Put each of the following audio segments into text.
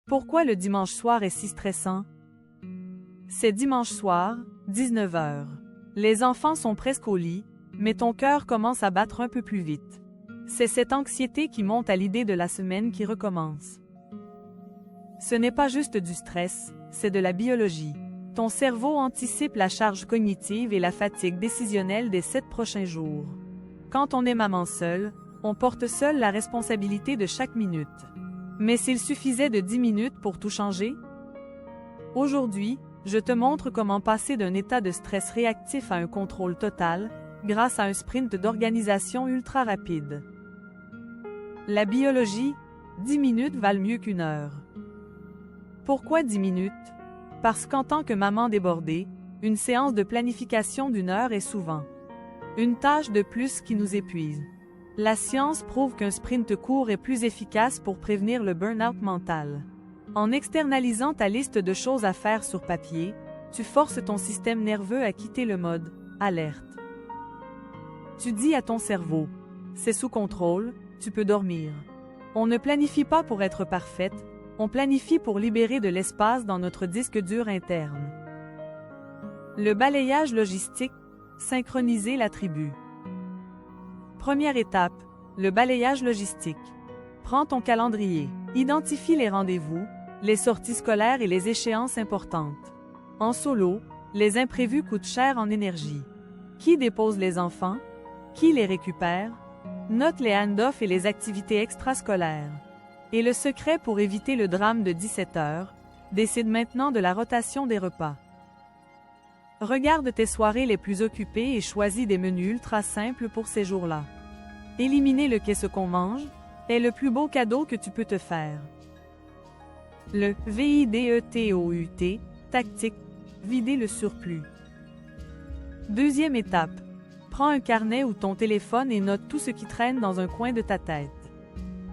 Pourquoi le dimanche soir est si stressant? C'est dimanche soir, 19 h. Les enfants sont presque au lit, mais ton cœur commence à battre un peu plus vite. C'est cette anxiété qui monte à l'idée de la semaine qui recommence. Ce n'est pas juste du stress, c'est de la biologie. Ton cerveau anticipe la charge cognitive et la fatigue décisionnelle des 7 prochains jours. Quand on est maman seule, on porte seule la responsabilité de chaque minute. Mais s'il suffisait de 10 minutes pour tout changer? Aujourd'hui, je te montre comment passer d'un état de stress réactif à un contrôle total, grâce à un sprint d'organisation ultra rapide. La biologie, 10 minutes valent mieux qu'1 heure. Pourquoi 10 minutes? Parce qu'en tant que maman débordée, une séance de planification d'1 heure est souvent une tâche de plus qui nous épuise. La science prouve qu'un sprint court est plus efficace pour prévenir le burn-out mental. En externalisant ta liste de choses à faire sur papier, tu forces ton système nerveux à quitter le mode « alerte ». Tu dis à ton cerveau « c'est sous contrôle, tu peux dormir ». On ne planifie pas pour être parfaite, on planifie pour libérer de l'espace dans notre disque dur interne. Le balayage logistique, synchroniser la tribu. Première étape, le balayage logistique. Prends ton calendrier, identifie les rendez-vous, les sorties scolaires et les échéances importantes. En solo, les imprévus coûtent cher en énergie. Qui dépose les enfants? Qui les récupère? Note les hand-offs et les activités extrascolaires. Et le secret pour éviter le drame de 17 h, décide maintenant de la rotation des repas. Regarde tes soirées les plus occupées et choisis des menus ultra simples pour ces jours-là. Éliminer le qu'est-ce qu'on mange est le plus beau cadeau que tu peux te faire. Le VIDETOUT, tactique, vider le surplus. Deuxième étape, prends un carnet ou ton téléphone et note tout ce qui traîne dans un coin de ta tête.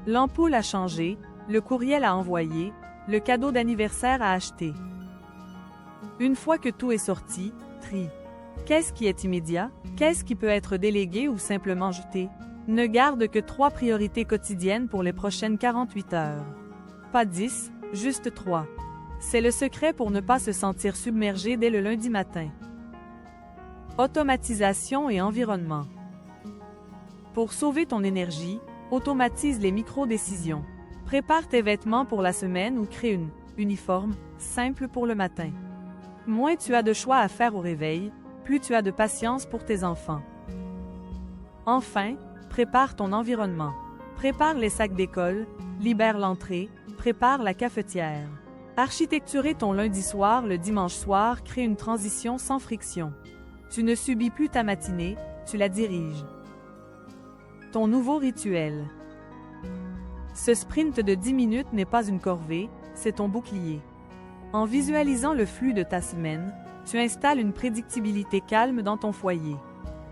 L'ampoule à changer, le courriel à envoyer, le cadeau d'anniversaire à acheter. Une fois que tout est sorti, trie. Qu'est-ce qui est immédiat? Qu'est-ce qui peut être délégué ou simplement jeté? Ne garde que 3 priorités quotidiennes pour les prochaines 48 heures. Pas 10, juste 3. C'est le secret pour ne pas se sentir submergé dès le lundi matin. Automatisation et environnement. Pour sauver ton énergie, automatise les micro-décisions. Prépare tes vêtements pour la semaine ou crée une uniforme simple pour le matin. Moins tu as de choix à faire au réveil, plus tu as de patience pour tes enfants. Enfin, prépare ton environnement. Prépare les sacs d'école, libère l'entrée, prépare la cafetière. Architecturer ton lundi soir, le dimanche soir crée une transition sans friction. Tu ne subis plus ta matinée, tu la diriges. Ton nouveau rituel. Ce sprint de 10 minutes n'est pas une corvée, c'est ton bouclier. En visualisant le flux de ta semaine, tu installes une prédictibilité calme dans ton foyer.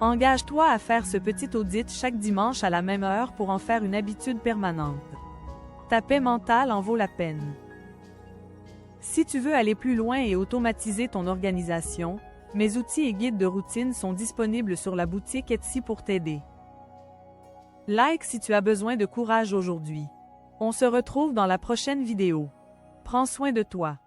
Engage-toi à faire ce petit audit chaque dimanche à la même heure pour en faire une habitude permanente. Ta paix mentale en vaut la peine. Si tu veux aller plus loin et automatiser ton organisation, mes outils et guides de routine sont disponibles sur la boutique Etsy pour t'aider. Like si tu as besoin de courage aujourd'hui. On se retrouve dans la prochaine vidéo. Prends soin de toi.